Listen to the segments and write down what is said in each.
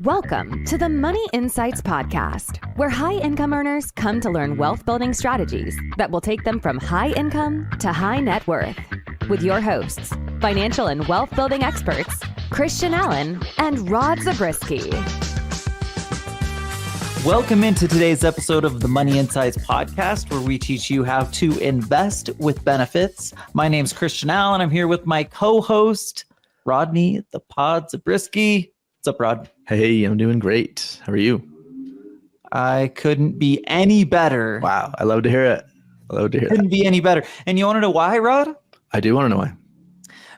Welcome to the Money Insights Podcast, where high-income earners come to learn wealth-building strategies that will take them from high income to high net worth. With your hosts, financial and wealth-building experts, Christian Allen and Rod Zabriskie. Welcome into today's episode of the Money Insights Podcast, where we teach you how to invest with benefits. My name's Christian Allen. I'm here with my co-host, Rodney, the Pod Zabriskie. What's up, Rod? Hey, I'm doing great. How are you? I couldn't be any better. Wow, I love to hear it. Couldn't be any better. And you want to know why, Rod? I do want to know why.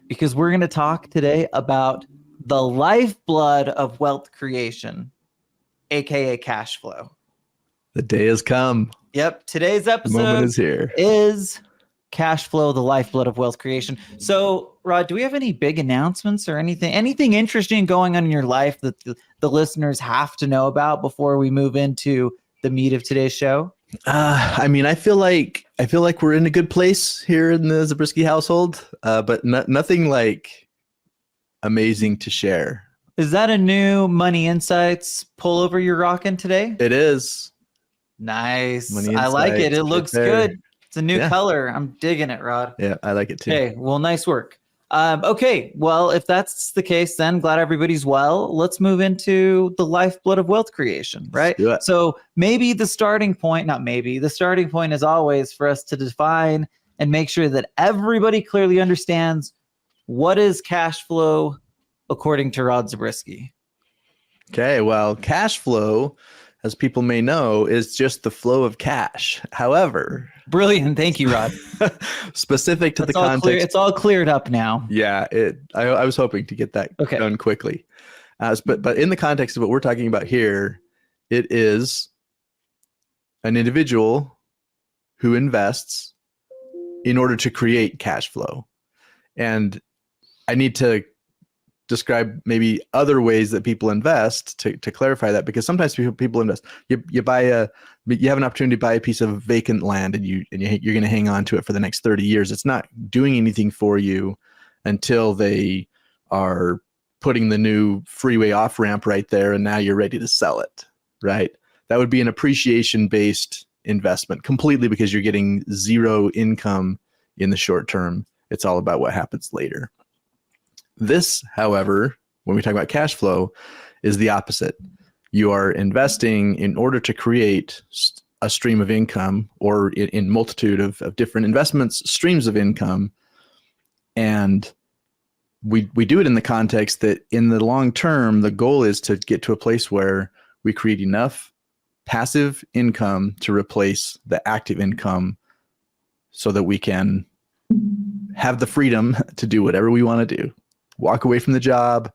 Because we're going to talk today about the lifeblood of wealth creation, aka cash flow. The day has come. Yep. Today's episode The moment is here. Is cash flow, the lifeblood of wealth creation. So, Rod, do we have any big announcements or anything interesting going on in your life that the listeners have to know about before we move into the meat of today's show? I feel like we're in a good place here in the Zabriskie household, but nothing like amazing to share. Is that a new Money Insights pullover you're rocking today? It is. Nice. Money I like it. Insights, It looks right there. good. It's a new color. I'm digging it, Rod. Yeah, I like it too. Okay, well, nice work. Okay, well, if that's the case, then glad everybody's well. Let's move into the lifeblood of wealth creation, right? Let's do it. So the starting point is always for us to define and make sure that everybody clearly understands what is cash flow according to Rod Zabriskie. Okay, well, cash flow, as people may know, is just the flow of cash. However, Brilliant. Thank you, Rod. specific to That's the all context. clear. It's all cleared up now. Yeah, I was hoping to get that done quickly. But in the context of what we're talking about here, it is an individual who invests in order to create cash flow. And I need to describe maybe other ways that people invest to clarify that, because sometimes people invest. You have an opportunity to buy a piece of vacant land and you're going to hang on to it for the next 30 years. It's not doing anything for you until they are putting the new freeway off ramp right there, and now you're ready to sell it, right? That would be an appreciation based investment completely, because you're getting zero income in the short term. It's all about what happens later. This, however, when we talk about cash flow, is the opposite. You are investing in order to create a stream of income, or in multitude of different investments, streams of income. And we do it in the context that in the long term, the goal is to get to a place where we create enough passive income to replace the active income so that we can have the freedom to do whatever we want to do. Walk away from the job,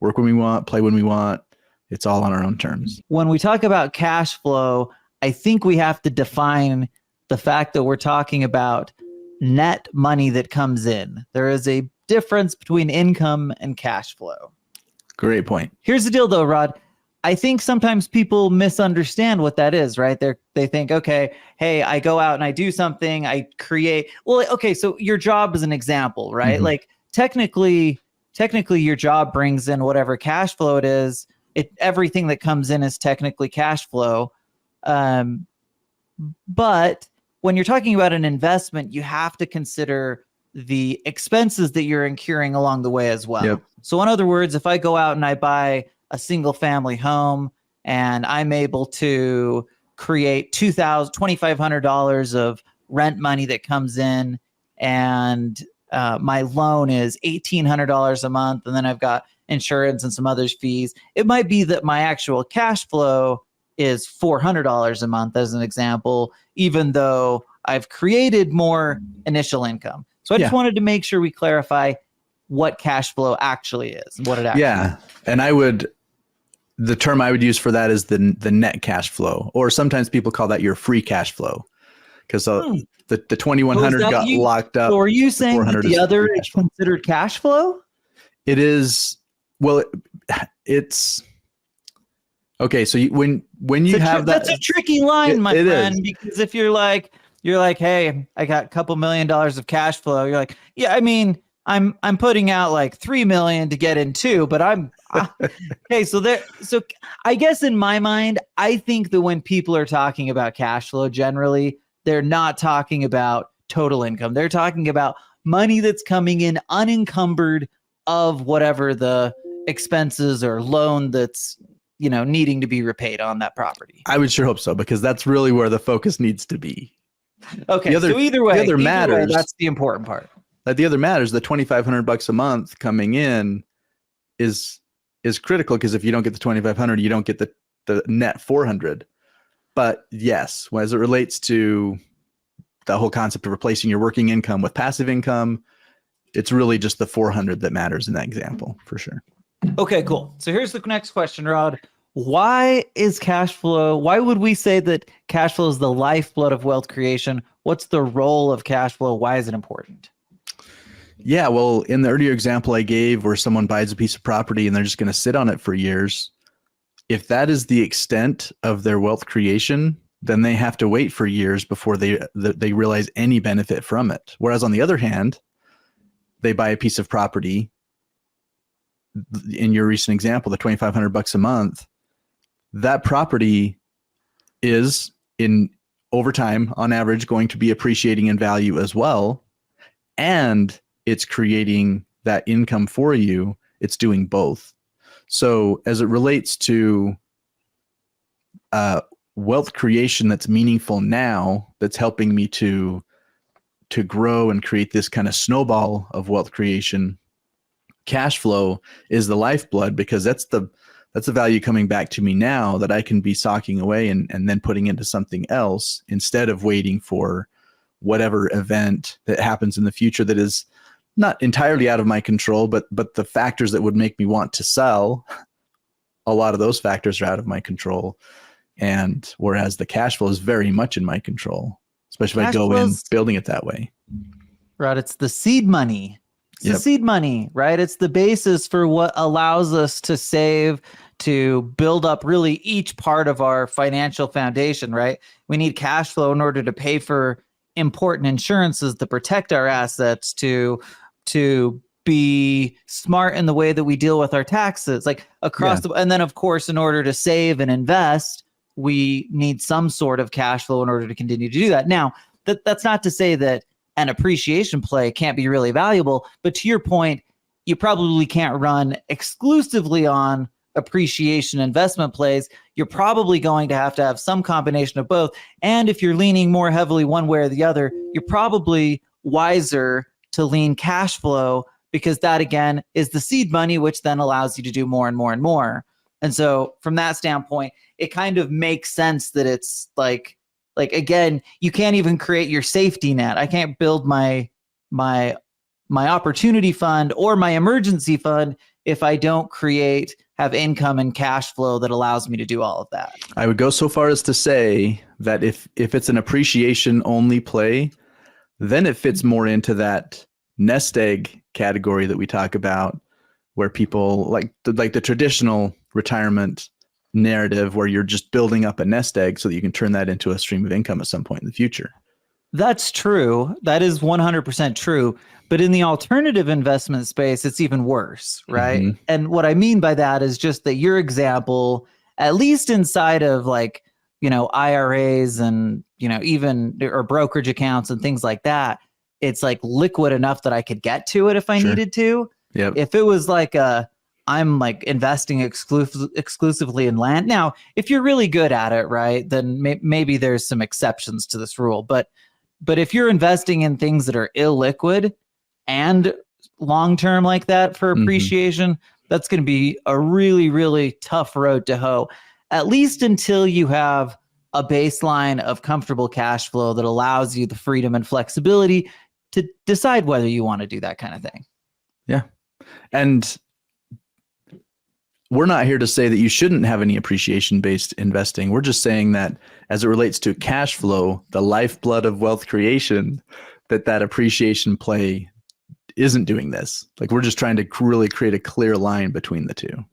work when we want, play when we want. It's all on our own terms. When we talk about cash flow, I think we have to define the fact that we're talking about net money that comes in. There is a difference between income and cash flow. Great point. Here's the deal though, Rod. I think sometimes people misunderstand what that is, right? They think, okay, hey, I go out and I do something, I create. Well, okay, so your job is an example, right? Mm-hmm. Like technically your job brings in whatever cash flow it is. Everything that comes in is technically cash flow. But when you're talking about an investment, you have to consider the expenses that you're incurring along the way as well. Yep. So in other words, if I go out and I buy a single family home and I'm able to create $2,500 of rent money that comes in, and my loan is $1,800 a month, and then I've got insurance and some other fees, it might be that my actual cash flow is $400 a month as an example, even though I've created more initial income. So I just wanted to make sure we clarify what cash flow actually is and what it actually is. And the term I would use for that is the net cash flow, or sometimes people call that your free cash flow, because the 2,100 got locked up. So are you saying that the other is considered cash flow? It is. Well, it's okay. So when you have that, that's a tricky line, my friend, is. Because if you're like, hey, I got a couple $1 million of cash flow. You're like, yeah, I mean, I'm putting out like 3 million to get in 2, but okay. So I guess in my mind, I think that when people are talking about cash flow, generally, they're not talking about total income. They're talking about money that's coming in unencumbered of whatever the expenses or loan that's, needing to be repaid on that property. I would sure hope so, because that's really where the focus needs to be. Okay. So either way, that's the important part. The other matters, the $2,500 a month coming in is critical, because if you don't get the 2,500, you don't get the net 400. But yes, as it relates to the whole concept of replacing your working income with passive income, it's really just the 400 that matters in that example, for sure. Okay, cool. So here's the next question, Rod. Why would we say that cash flow is the lifeblood of wealth creation? What's the role of cash flow? Why is it important? Yeah, well, in the earlier example I gave, where someone buys a piece of property and they're just going to sit on it for years, if that is the extent of their wealth creation, then they have to wait for years before they realize any benefit from it. Whereas on the other hand, they buy a piece of property, in your recent example, the $2,500 a month, that property is over time, on average, going to be appreciating in value as well. And it's creating that income for you. It's doing both. So as it relates to wealth creation that's meaningful now, that's helping me to grow and create this kind of snowball of wealth creation, cash flow is the lifeblood, because that's the value coming back to me now that I can be socking away and then putting into something else, instead of waiting for whatever event that happens in the future that is not entirely out of my control, but the factors that would make me want to sell, a lot of those factors are out of my control. And whereas the cash flow is very much in my control, especially if I go in building it that way. Right. It's the seed money. It's the seed money, right? It's the basis for what allows us to save, to build up really each part of our financial foundation, right? We need cash flow in order to pay for important insurances to protect our assets, to be smart in the way that we deal with our taxes, like across and then of course, in order to save and invest, we need some sort of cash flow in order to continue to do that. Now, that's not to say that an appreciation play can't be really valuable, but to your point, you probably can't run exclusively on appreciation investment plays. You're probably going to have some combination of both. And if you're leaning more heavily one way or the other, you're probably wiser to lean cash flow, because that again is the seed money, which then allows you to do more and more and more. And so from that standpoint, it kind of makes sense that it's like again, you can't even create your safety net. I can't build my opportunity fund or my emergency fund if I don't have income and cash flow that allows me to do all of that. I would go so far as to say that if it's an appreciation only play, then it fits more into that nest egg category that we talk about, where people like the traditional retirement narrative, where you're just building up a nest egg so that you can turn that into a stream of income at some point in the future. That's true. That is 100% true. But in the alternative investment space, it's even worse, right? Mm-hmm. And what I mean by that is just that your example, at least inside of IRAs and, even or brokerage accounts and things like that, it's like liquid enough that I could get to it if I needed to. Yep. If it was like I'm like investing exclusively in land. Now, if you're really good at it, right, then maybe there's some exceptions to this rule. But if you're investing in things that are illiquid and long-term like that for appreciation, that's going to be a really, really tough road to hoe, at least until you have a baseline of comfortable cash flow that allows you the freedom and flexibility to decide whether you want to do that kind of thing. Yeah. And we're not here to say that you shouldn't have any appreciation-based investing. We're just saying that as it relates to cash flow, the lifeblood of wealth creation, that appreciation play isn't doing this. Like, we're just trying to really create a clear line between the two.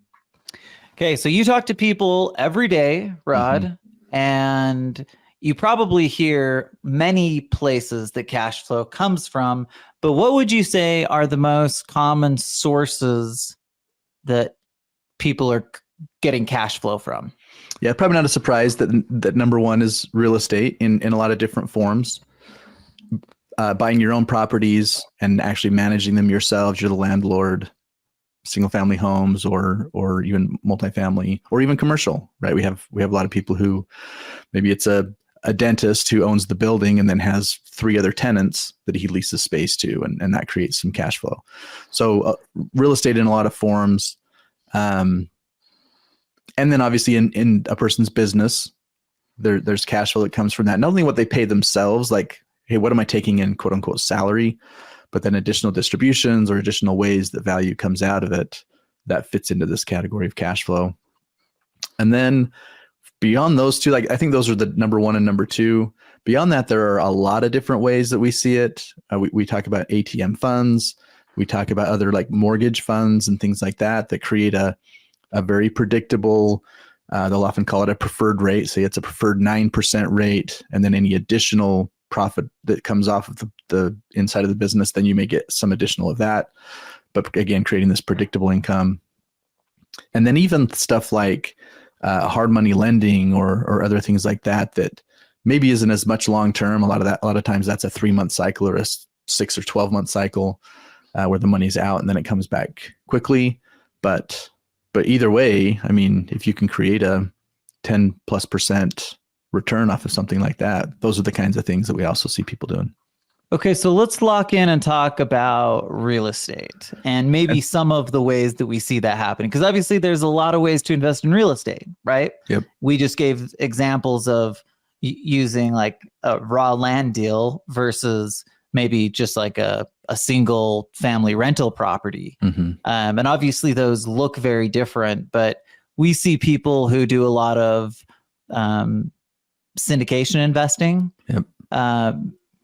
Okay, so you talk to people every day, Rod, and you probably hear many places that cash flow comes from, But what would you say are the most common sources that people are getting cash flow from? Yeah, probably not a surprise that number one is real estate in a lot of different forms. Buying your own properties and actually managing them yourselves. You're the landlord. Single family homes or even multifamily or even commercial, right? We have a lot of people who maybe it's a dentist who owns the building and then has 3 other tenants that he leases space to, and that creates some cash flow. So real estate in a lot of forms. And then obviously in a person's business, there's cash flow that comes from that. Not only what they pay themselves, like, hey, what am I taking in quote unquote salary, but then additional distributions or additional ways that value comes out of it that fits into this category of cash flow. And then beyond those two, like I think those are the number one and number two. Beyond that, there are a lot of different ways that we see it. We talk about ATM funds. We talk about other like mortgage funds and things like that create a very predictable, they'll often call it a preferred rate. Say it's a preferred 9% rate. And then any additional profit that comes off of the inside of the business, then you may get some additional of that. But again, creating this predictable income. And then even stuff like hard money lending or other things like that maybe isn't as much long-term. A lot of times that's a 3-month cycle or a 6 or 12-month cycle where the money's out and then it comes back quickly. But either way, I mean, if you can create a 10+% return off of something like that, those are the kinds of things that we also see people doing. Okay, so let's lock in and talk about real estate and maybe some of the ways that we see that happening. Because obviously there's a lot of ways to invest in real estate, right? Yep. We just gave examples of using like a raw land deal versus maybe just like a single family rental property. Mm-hmm. And obviously those look very different, but we see people who do a lot of syndication investing. Yep.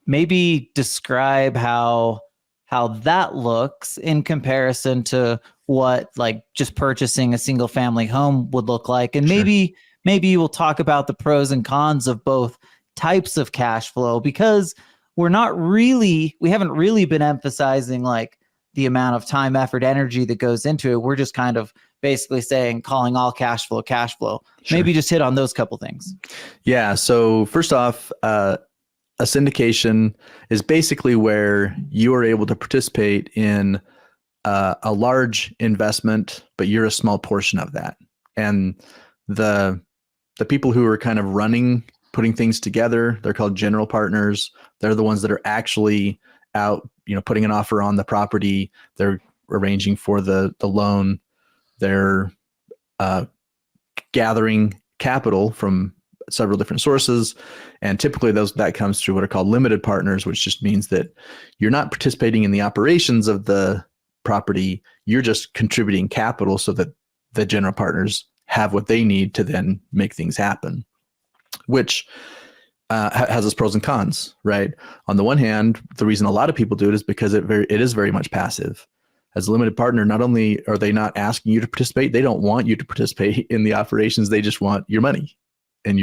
Maybe describe how that looks in comparison to what like just purchasing a single family home would look like. And Sure. maybe you will talk about the pros and cons of both types of cash flow, because we haven't really been emphasizing like the amount of time, effort, energy that goes into it. We're just kind of basically calling all cash flow. Sure. Maybe just hit on those couple things. Yeah. So first off, a syndication is basically where you are able to participate in a large investment, but you're a small portion of that. And the people who are kind of putting things together, they're called general partners. They're the ones that are actually out, putting an offer on the property. They're arranging for the loan. They're gathering capital from several different sources. And typically that comes through what are called limited partners, which just means that you're not participating in the operations of the property. You're just contributing capital so that the general partners have what they need to then make things happen, which has its pros and cons, right? On the one hand, the reason a lot of people do it is because it is very much passive. As a limited partner, not only are they not asking you to participate, they don't want you to participate in the operations. They just want your money. And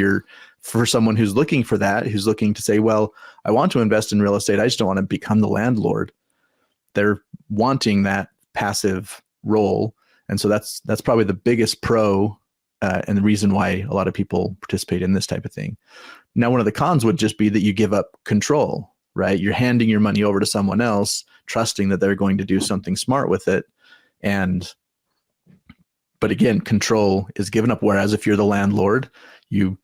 for someone who's looking for that, who's looking to say, well, I want to invest in real estate, I just don't want to become the landlord. They're wanting that passive role. And so that's probably the biggest pro and the reason why a lot of people participate in this type of thing. Now, one of the cons would just be that you give up control, right? You're handing your money over to someone else, trusting that they're going to do something smart with it. But again, control is given up. Whereas if you're the landlord, you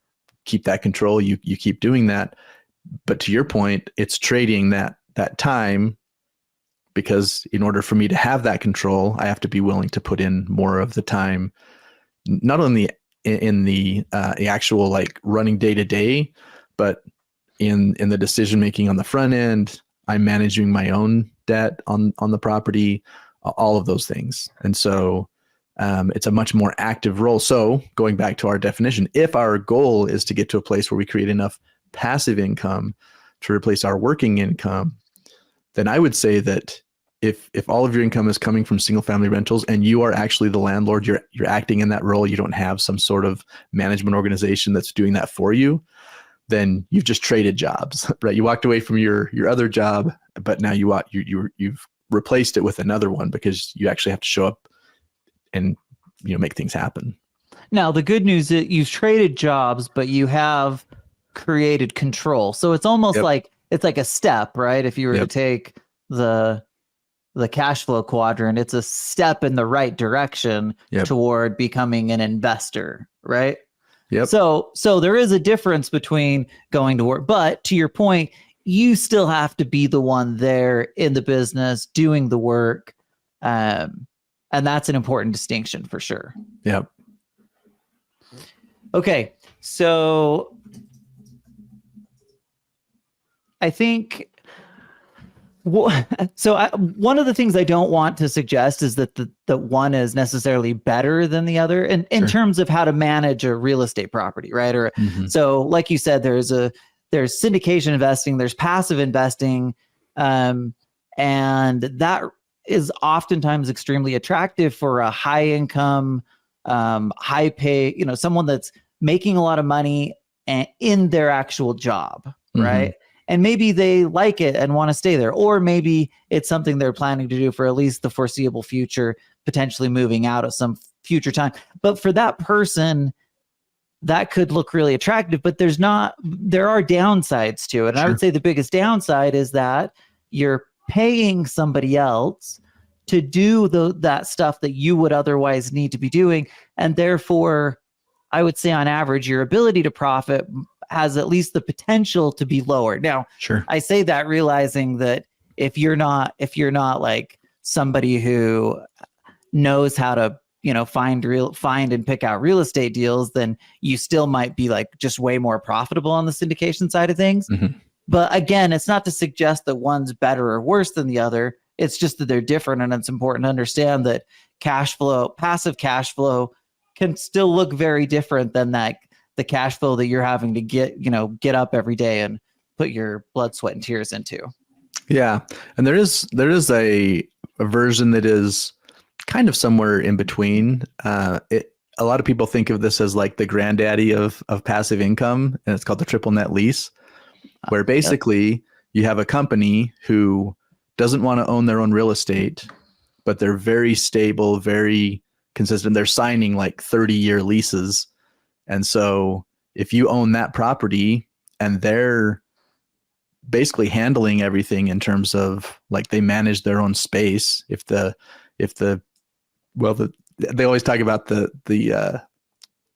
keep that control, you keep doing that. But to your point, it's trading that time, because in order for me to have that control, I have to be willing to put in more of the time, not only in the actual like running day to day, but in the decision making on the front end. I'm managing my own debt on the property, all of those things. And so it's a much more active role. So going back to our definition, if our goal is to get to a place where we create enough passive income to replace our working income, then I would say that if all of your income is coming from single family rentals and you are actually the landlord, you're acting in that role, you don't have some sort of management organization that's doing that for you, then you've just traded jobs, right? You walked away from your other job but now you've replaced it with another one because you actually have to show up and make things happen. Now, the good news is you've traded jobs, but you have created control. So it's almost like it's like a step, right? If you were to take the cash flow quadrant, it's a step in the right direction toward becoming an investor, right? Yep. So there is a difference between going to work, but to your point, you still have to be the one there in the business doing the work. And that's an important distinction for sure. Yep. Okay. So I think one of the things I don't want to suggest is that the one is necessarily better than the other in terms of how to manage a real estate property, right? Or so, like you said, there's syndication investing, there's passive investing, and that is oftentimes extremely attractive for a high income, high pay, someone that's making a lot of money in their actual job, right? And maybe they like it and want to stay there, or maybe it's something they're planning to do for at least the foreseeable future, potentially moving out at some future time. But for that person, that could look really attractive, but there are downsides to it. And I would say the biggest downside is that you're paying somebody else to do that stuff that you would otherwise need to be doing. And therefore, I would say on average, your ability to profit has at least the potential to be lower. Now, I say that realizing that if you're not like somebody who knows how to, find and pick out real estate deals, then you still might be like just way more profitable on the syndication side of things. But again, it's not to suggest that one's better or worse than the other. It's just that they're different. And it's important to understand that passive cash flow can still look very different than the cash flow that you're having to get up every day and put your blood, sweat, and tears into. Yeah. And there is a version that is kind of somewhere in between. A lot of people think of this as like the granddaddy of passive income, and it's called the triple net lease, where basically you have a company who doesn't want to own their own real estate, but they're very stable, very consistent. They're signing like 30-year leases. And so if you own that property and they're basically handling everything in terms of like they manage their own space, they always talk about the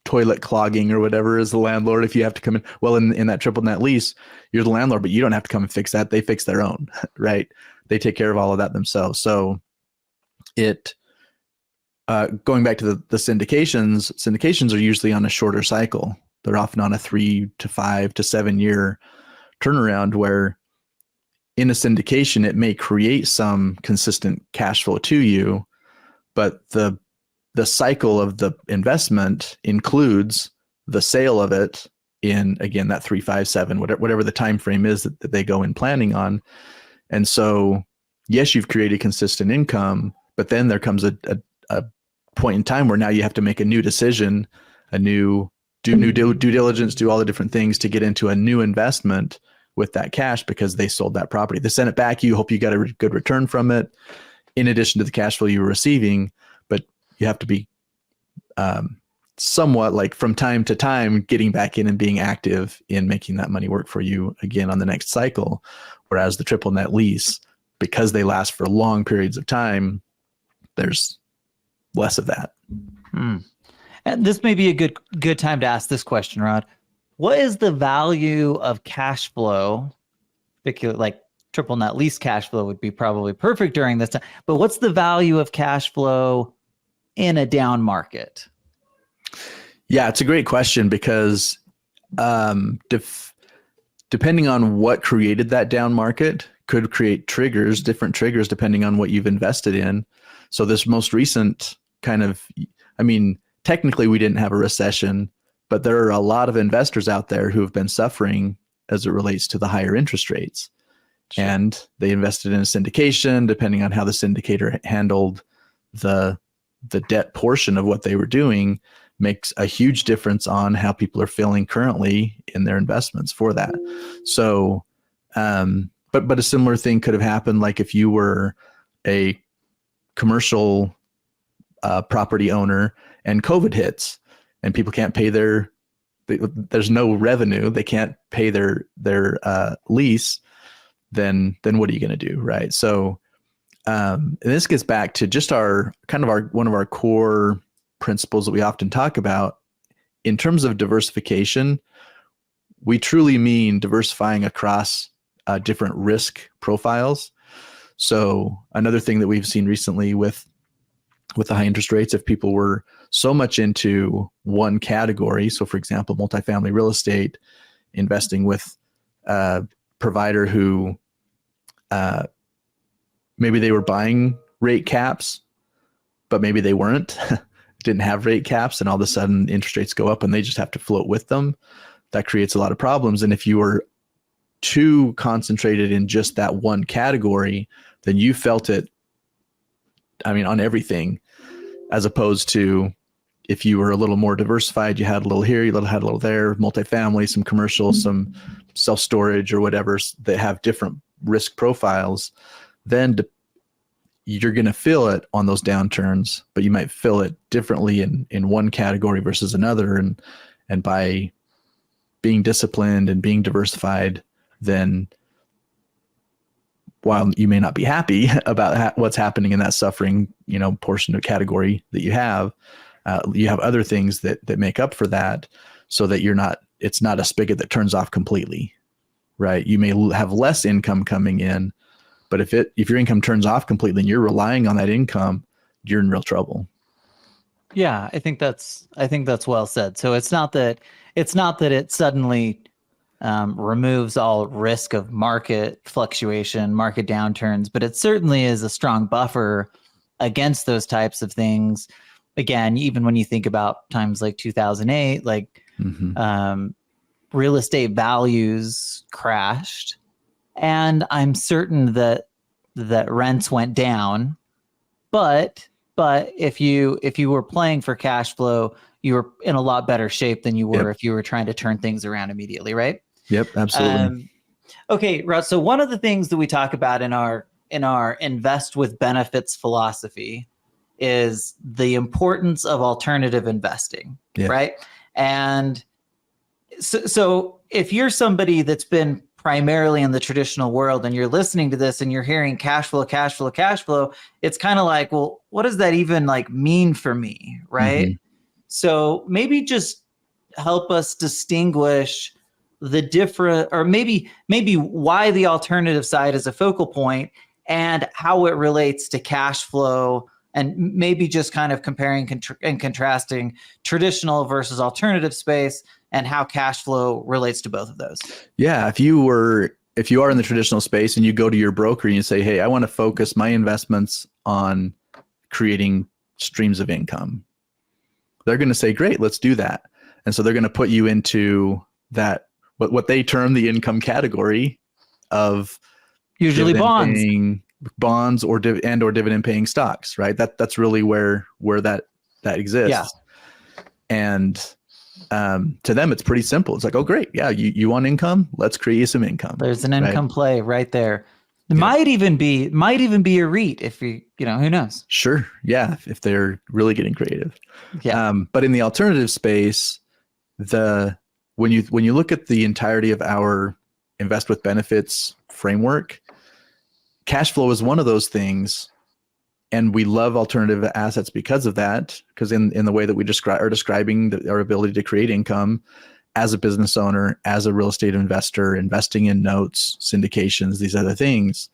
toilet clogging or whatever as the landlord, if you have to come in. Well, in that triple net lease, you're the landlord, but you don't have to come and fix that. They fix their own, right? They take care of all of that themselves. So going back to the syndications are usually on a shorter cycle. They're often on a 3 to 5 to 7 year turnaround, where in a syndication, it may create some consistent cash flow to you, but the cycle of the investment includes the sale of it in, again, that 3, 5, 7, whatever the time frame is that they go in planning on. And so, yes, you've created consistent income, but then there comes a point in time where now you have to make a new decision, do due diligence, do all the different things to get into a new investment with that cash because they sold that property. They sent it back. You hope you got a good return from it in addition to the cash flow you were receiving, but you have to be somewhat like from time to time getting back in and being active in making that money work for you again on the next cycle. Whereas the triple net lease, because they last for long periods of time, there's less of that. And this may be a good time to ask this question, Rod. What is the value of cash flow, particularly like triple net lease cash flow would be probably perfect during this time, but what's the value of cash flow in a down market? Yeah, it's a great question because depending on what created that down market could create different triggers depending on what you've invested in. So this most recent technically we didn't have a recession, but there are a lot of investors out there who have been suffering as it relates to the higher interest rates. Sure. And they invested in a syndication, depending on how the syndicator handled the debt portion of what they were doing makes a huge difference on how people are feeling currently in their investments for that. So But a similar thing could have happened, like if you were a commercial property owner and COVID hits and people can't pay there's no revenue, they can't pay their lease, then what are you going to do, right? So and this gets back to just one of our core principles that we often talk about in terms of diversification. We truly mean diversifying across different risk profiles. So another thing that we've seen recently with the high interest rates, if people were so much into one category, so for example, multifamily real estate, investing with a provider who maybe they were buying rate caps, but maybe they weren't, didn't have rate caps, and all of a sudden interest rates go up and they just have to float with them. That creates a lot of problems. And if you were too concentrated in just that one category, then you felt it, on everything, as opposed to if you were a little more diversified, you had a little here, you had a little there, multifamily, some commercial, some self-storage or whatever that have different risk profiles, then you're going to feel it on those downturns, but you might feel it differently in one category versus another. And by being disciplined and being diversified, then while you may not be happy about what's happening in that suffering, portion of category that you have other things that make up for that, so that it's not a spigot that turns off completely, right? You may have less income coming in, but if your income turns off completely and you're relying on that income, you're in real trouble. Yeah, I think that's well said. So it's not that it suddenly removes all risk of market fluctuation, market downturns, but it certainly is a strong buffer against those types of things. Again, even when you think about times like 2008, like real estate values crashed, and I'm certain that rents went down, but if you were playing for cash flow, you were in a lot better shape than you were if you were trying to turn things around immediately, right? Yep, absolutely. Okay, Russ. So one of the things that we talk about in our invest with benefits philosophy is the importance of alternative investing, right? And so if you're somebody that's been primarily in the traditional world and you're listening to this and you're hearing cash flow, it's kind of like, well, what does that even mean for me, right? So maybe just help us distinguish the different, or maybe why the alternative side is a focal point and how it relates to cash flow, and maybe just kind of comparing and contrasting traditional versus alternative space and how cash flow relates to both of those. Yeah. If you are in the traditional space and you go to your broker and you say, hey, I want to focus my investments on creating streams of income, they're going to say, great, let's do that. And so they're going to put you into that, what they term the income category of usually bonds or dividend paying stocks, right? That's really where that exists. Yeah. And to them, it's pretty simple. It's like, oh, great. Yeah. You want income? Let's create you some income. There's an income play right there. It might even be a REIT if who knows? Sure. Yeah. If they're really getting creative. Yeah. But in the alternative space, when you look at the entirety of our invest with benefits framework, cash flow is one of those things. And we love alternative assets because of that, because in the way that we are describing our ability to create income as a business owner, as a real estate investor, investing in notes, syndications, these other things,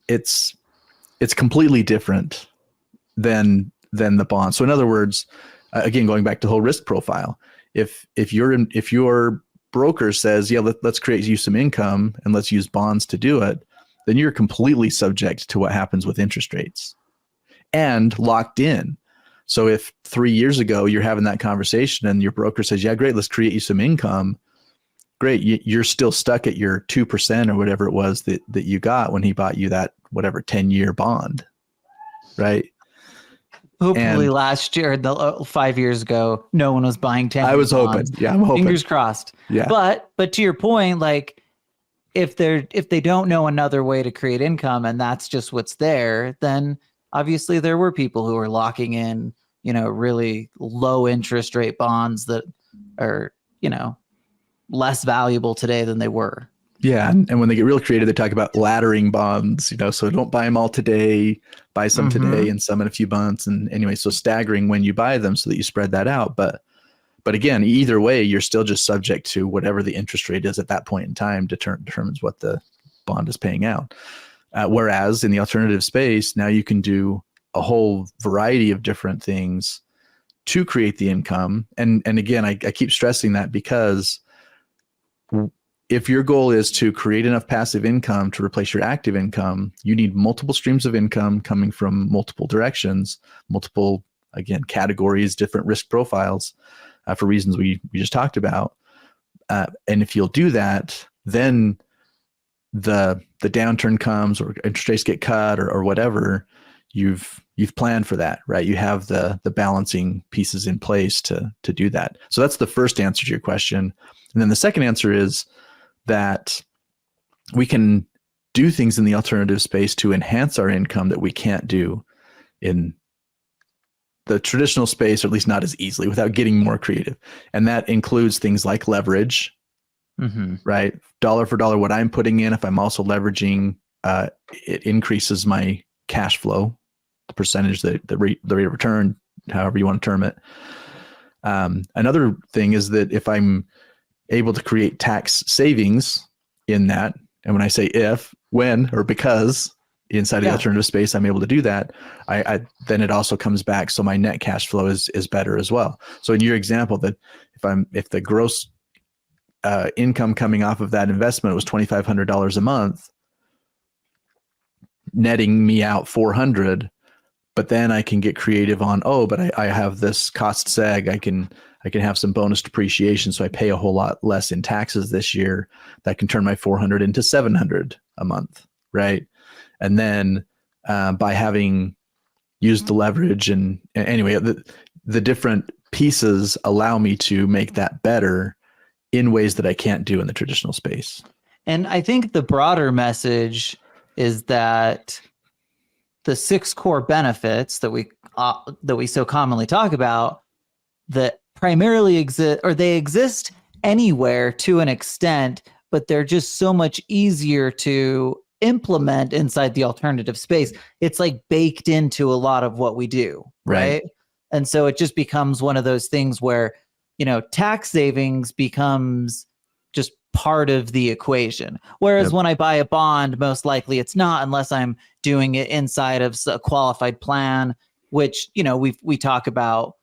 it's completely different than the bond. So in other words, again, going back to the whole risk profile, if your broker says, yeah, let's create you some income and let's use bonds to do it, then you're completely subject to what happens with interest rates and locked in. So if 3 years ago you're having that conversation and your broker says, yeah, great, let's create you some income, great, you're still stuck at your 2% or whatever it was that you got when he bought you that, whatever, 10-year bond, right? Hopefully last year, 5 years ago, no one was buying 10. I was hoping. Yeah, I'm hoping. Fingers crossed. Yeah. But to your point, if they don't know another way to create income and that's just what's there, then obviously there were people who were locking in, really low interest rate bonds that are, less valuable today than they were. Yeah. And when they get real creative, they talk about laddering bonds, so don't buy them all today, buy some today and some in a few months. And anyway, so staggering when you buy them so that you spread that out. But again, either way, you're still just subject to whatever the interest rate is at that point in time determines what the bond is paying out. Whereas in the alternative space, now you can do a whole variety of different things to create the income. And again, I keep stressing that because if your goal is to create enough passive income to replace your active income, you need multiple streams of income coming from multiple directions, multiple, again, categories, different risk profiles for reasons we just talked about. And if you'll do that, then the downturn comes or interest rates get cut or whatever, you've planned for that, right? You have the balancing pieces in place to do that. So that's the first answer to your question. And then the second answer is that we can do things in the alternative space to enhance our income that we can't do in the traditional space, or at least not as easily, without getting more creative. And that includes things like leverage, right? Dollar for dollar, what I'm putting in, if I'm also leveraging, it increases my cash flow, the percentage, the rate of return, however you want to term it. Another thing is that if I'm able to create tax savings in that, and when I say if, when, or because inside the alternative space, I'm able to do that, I then it also comes back. So my net cash flow is better as well. So in your example, that if the gross income coming off of that investment was $2,500 a month, netting me out $400, but then I can get creative on, but I have this cost seg. I can have some bonus depreciation, so I pay a whole lot less in taxes this year. That can turn my $400 into $700 a month, right? And then by having used the leverage and anyway, the different pieces allow me to make that better in ways that I can't do in the traditional space. And I think the broader message is that the 6 core benefits that we so commonly talk about that primarily exist, or they exist anywhere to an extent, but they're just so much easier to implement inside the alternative space. It's like baked into a lot of what we do, right? And so it just becomes one of those things where, tax savings becomes just part of the equation. Whereas when I buy a bond, most likely it's not, unless I'm doing it inside of a qualified plan, which, we talk about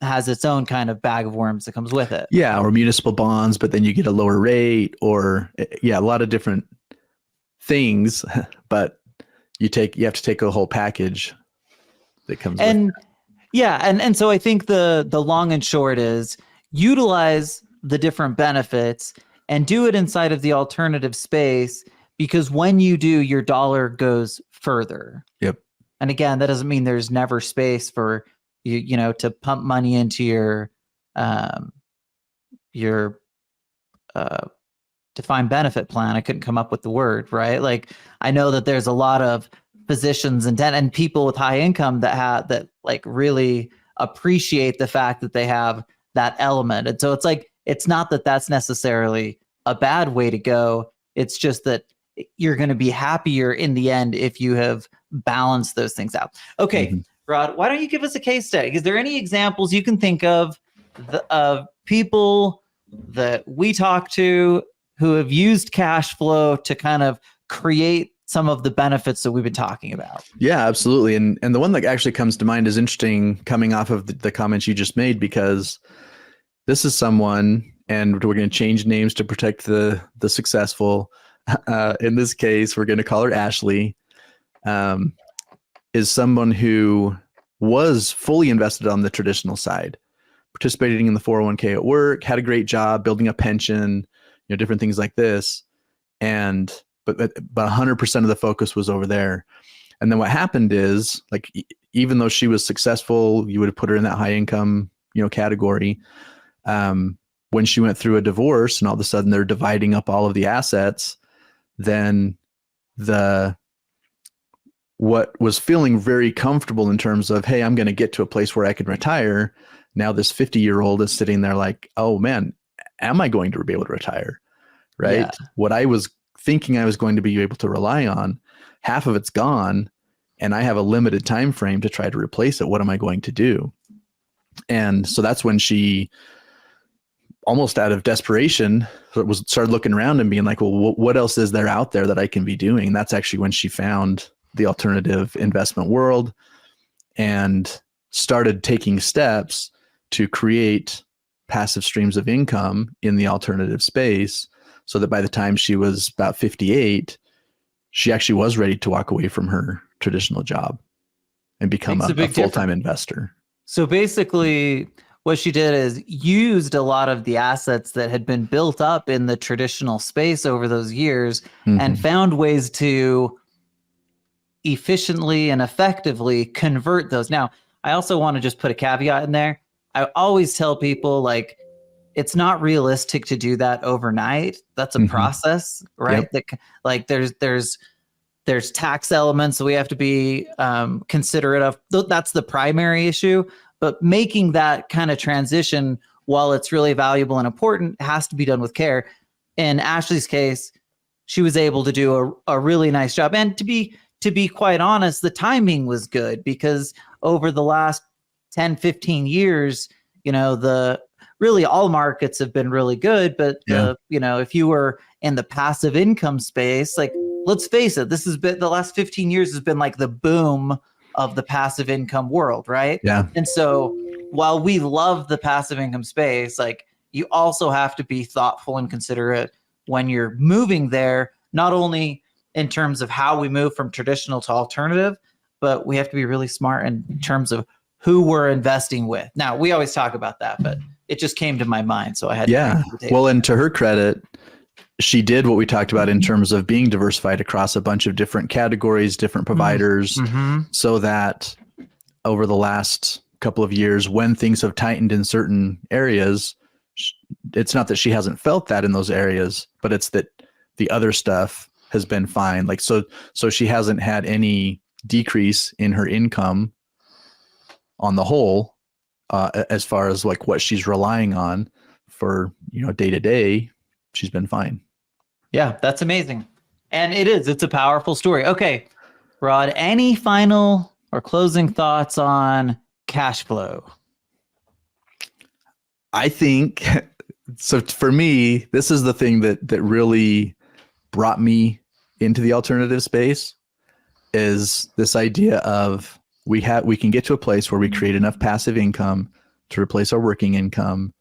has its own kind of bag of worms that comes with it. Yeah. Or municipal bonds, but then you get a lower rate, or a lot of different things, but you have to take a whole package that comes with it. And so I think the long and short is utilize the different benefits and do it inside of the alternative space, because when you do, your dollar goes further. Yep. And again, that doesn't mean there's never space for you to pump money into your defined benefit plan. I couldn't come up with the word, right? Like, I know that there's a lot of physicians and people with high income that really appreciate the fact that they have that element. And so it's like, it's not that that's necessarily a bad way to go. It's just that you're going to be happier in the end if you have balanced those things out. Okay, Rod, why don't you give us a case study? Is there any examples you can think of people that we talk to who have used cash flow to kind of create some of the benefits that we've been talking about? Yeah, absolutely. And the one that actually comes to mind is interesting, coming off of the comments you just made, because this is someone, and we're going to change names to protect the successful. In this case, we're going to call her Ashley. Is someone who was fully invested on the traditional side, participating in the 401k at work, had a great job, building a pension, different things like this. But 100% of the focus was over there. And then what happened is, like, even though she was successful, you would have put her in that high income, category. What when she went through a divorce and all of a sudden they're dividing up all of the assets, then what was feeling very comfortable in terms of, hey, I'm going to get to a place where I can retire. Now this 50-year-old is sitting there like, oh man, am I going to be able to retire? Right. Yeah. What I was thinking I was going to be able to rely on, half of it's gone, and I have a limited time frame to try to replace it. What am I going to do? And so that's when she, almost out of desperation, started looking around and being like, well, what else is there out there that I can be doing? And that's actually when she found the alternative investment world and started taking steps to create passive streams of income in the alternative space, so that by the time she was about 58, she actually was ready to walk away from her traditional job and become a full-time investor. So basically what she did is used a lot of the assets that had been built up in the traditional space over those years and found ways to efficiently and effectively convert those. Now, I also want to just put a caveat in there. I always tell people, like, it's not realistic to do that overnight. That's a process, right? Yep. That, like, there's tax elements that we have to be considerate of. That's the primary issue. But making that kind of transition, while it's really valuable and important, has to be done with care. In Ashley's case, she was able to do a really nice job. And to be quite honest, the timing was good, because over the last 10, 15 years, really all markets have been really good. But, if you were in the passive income space, like, let's face it, the last 15 years has been like the boom of the passive income world, right? Yeah. And so while we love the passive income space, like, you also have to be thoughtful and considerate when you're moving there, not only in terms of how we move from traditional to alternative, but we have to be really smart in terms of who we're investing with. Now, we always talk about that, but it just came to my mind, so I had to bring it to the table. Well, and to her credit, she did what we talked about in terms of being diversified across a bunch of different categories, different providers, so that over the last couple of years, when things have tightened in certain areas, it's not that she hasn't felt that in those areas, but it's that the other stuff has been fine. Like, so she hasn't had any decrease in her income on the whole, as far as like what she's relying on for, day to day. She's been fine. Yeah, that's amazing. And it's a powerful story. Okay, Rod, any final or closing thoughts on cash flow? I think, so for me, this is the thing that really brought me into the alternative space, is this idea of we can get to a place where we create enough passive income to replace our working income.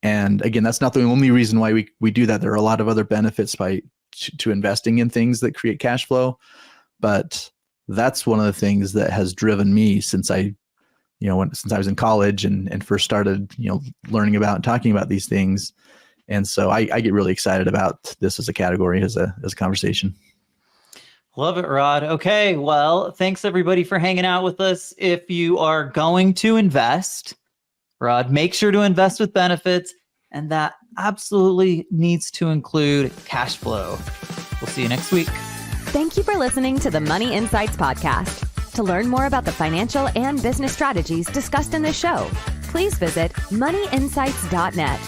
And again, that's not the only reason why we do that. There are a lot of other benefits to investing in things that create cash flow. But that's one of the things that has driven me since I was in college and first started, learning about and talking about these things. And so I get really excited about this as a category, as a conversation. Love it, Rod. Okay, well, thanks everybody for hanging out with us. If you are going to invest, Rod, make sure to invest with benefits, and that absolutely needs to include cash flow. We'll see you next week. Thank you for listening to the Money Insights Podcast. To learn more about the financial and business strategies discussed in this show, please visit moneyinsights.net.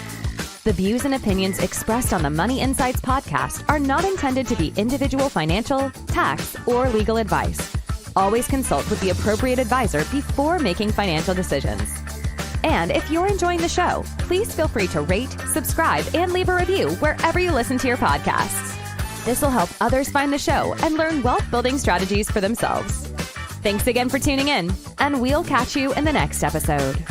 The views and opinions expressed on the Money Insights Podcast are not intended to be individual financial, tax, or legal advice. Always consult with the appropriate advisor before making financial decisions. And if you're enjoying the show, please feel free to rate, subscribe, and leave a review wherever you listen to your podcasts. This will help others find the show and learn wealth-building strategies for themselves. Thanks again for tuning in, and we'll catch you in the next episode.